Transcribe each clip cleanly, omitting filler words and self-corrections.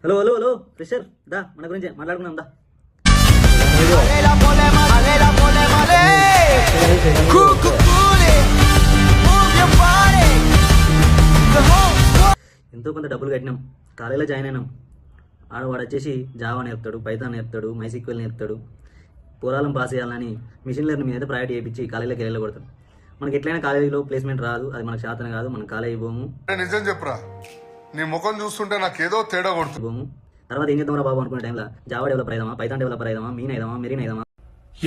Hello hello hello fresher దా మన గురించి మాట్లాడుకుందాం దా. ఎంతో కొంత డబ్బులు కట్టినాం, కాలేజీలో జాయిన్ అయినాం. వాడు వచ్చేసి జావా నేర్పుతాడు, పైథాన్ నేర్పుతాడు, మైసీక్వెల్ నేర్పుతాడు. పోరాలం పాస్ చేయాలని మిషన్ లెర్నింగ్ మీద ప్రయారిటీ చేయించి కాలేజీలోకి వెళ్ళగొడతాం. మనకి ఎట్లయినా కాలేజీలో ప్లేస్మెంట్ రాదు, అది మనకు శాతం కాదు. మనం కాలేజీ పోము. నిజం చెప్పరా, నీ ముఖం చూస్తుంటే నాకేదో తేడా కొడుతుంది. తర్వాత ఏం చేద్దాం రా బాబు అనుకునే టైంలో జావా డెవలపర్ అయిదామా, పైథాన్ డెవలపర్ అయిదామా, మీన్ అయిదామా, మెరీన్ అయిదామా,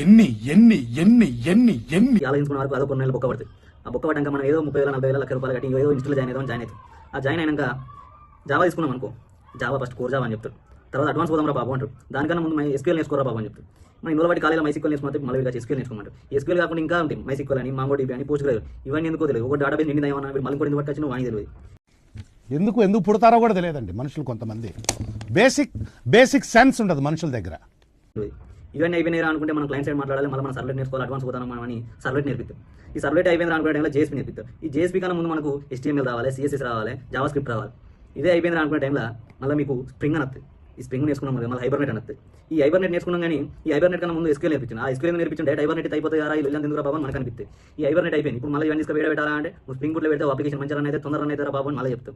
ఎన్ని ఎన్ని ఎన్ని ఎన్ని ఎన్ని ఆలోచించుకున్న వరకు అదో కొన్ని నెలలు బొక్క పడుతుంది. ఆ బొక్క పడ్డాక మనం ఏదో 30,000 40,000 లక్ష రూపాయలు కట్టి ఏదో ఇన్స్టిట్యూట్లో జాయిన్ అవుతాం. ఆ జాయిన్ అయినాక జావా తీసుకున్నాం అనుకో, జావా ఫస్ట్ కోర్ జావా అని చెప్తారు. తర్వాత అడ్వాన్స్ పోదాం రా బాబు అంటారు. దానికన్నా ముందు ఎస్క్యూఎల్ నేర్చుకోరా బాబు అని చెప్తారు. మనం ఇందులో బట్టి కాలేజీలో మైసీక్వెల్ నేర్చుకుంటే మళ్ళీ ఎస్క్యూఎల్ నేర్చుకోమంటారు. ఎస్క్యూఎల్ కాకుండా ఇంకా ఉంటాయి, మైసీక్వెల్ అని, మాంగోడిబి అని, పోస్ట్గ్రేస్. ఇవన్నీ ఎందుకో తెలియదు. ఒక డేటాబేస్ నిండి ఏమన్నా మళ్ళీ కూడా ఎందుకు పట్టుకొచ్చిన వాణి తెలియదు. ఎందుకు పుడతారో కూడా తెలియదండి మనుషులు. కొంతమంది బేసిక్ సెన్స్ ఉండదు మనుషుల దగ్గర. ఇవన్నీ అయిపోయినాయి అనుకుంటే మనం క్లయింట్ సైడ్ మాట్లాడాలి, మళ్ళీ మనం సర్వెట్ నేర్చుకోవాలి. అడ్వాన్స్ పోతాం మనం అని సర్వెట్ నేర్పిస్తాం. ఈ సర్వెట్ అయిపోయింది అనుకునే టైంలో జేఎస్పీ నేర్పిస్తాం. ఈ జేఎస్పీ కన్నా ముందు మనకు HTML రావాలి, CSS రావాలి, జావా స్క్రిప్ట్ రావాలి. ఇదే అయిపోయింది అనుకునే టైంలో మళ్ళీ మీకు స్ప్రింగ్ అని వస్తుంది. ఈ స్ప్రింగ్ నేర్చుకున్నాం మళ్ళీ హైబర్నెట్ అని వస్తుంది. ఈ హైబర్నెట్ నేర్చుకున్నాం కానీ ఈ హైబర్నెట్ కన్నా ముందు SQL నేర్పించాను. ఆ SQL నేర్పించిన డేటా హైబర్నెట్ అయిపోతాయి కదా, ఇలా ఎందుకు బాబు మనకు అనిపిస్తుంది. ఈ హైబర్నెట్ అయిపోయింది. ఇప్పుడు మళ్ళీ ఇవన్నీ పెట్టాలా అంటే స్ప్రింగ్ బుట్లో పెడితే అప్లికేషన్ మంచిగా అయితే తొందరగా అయితే బాబు అని మళ్ళీ చెప్తాం.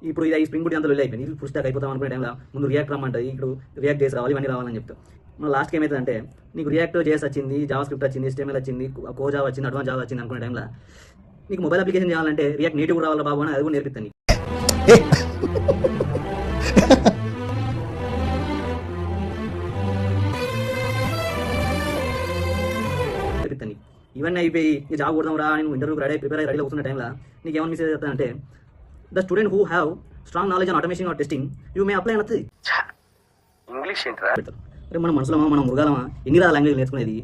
ఇప్పుడు ఇది ఈ స్ప్రింగ్ బుట్ అంతా అయిపోయింది. ఇది ఫుల్ స్టాక్ అయిపోతాం అనుకునే టైంలో ముందు రియాక్ట్ రమ్మంటుంది. ఇప్పుడు రియాక్ట్ చేసి రావాలి, ఇవన్నీ రావాలని చెప్తాం. మన లాస్ట్కి ఏమవుతుందంటే నీకు రియాక్ట్ JS వచ్చింది, జావా స్క్రిప్ట్ వచ్చింది, HTML వచ్చింది, కోజావా వచ్చింది, అడ్వాన్స్ జావా వచ్చింది అనుకునే టైంలో నీకు మొబైల్ అప్లికేషన్ చేయాలంటే రియాక్ట్ నేటివ్ రావాలా బాబు అని అది కూడా నేర్పిస్తాను. ఇవన్నీ అయిపోయి జాబ్ కొడదాం రా అని ఇంటర్వ్యూకి ప్రిపేర్ అయ్యి రెడీలో కూర్చున్న టైంలో నీకు ఏమని మెసేజ్ చేస్తానంటే the student who have strong knowledge on automation or testing you may apply అని వస్తుంది. ఇంగ్లీష్ మనం మనుషులమా, మనం మృగాలమా, ఎన్ని లాంగ్వేజ్ నేర్చుకునేది?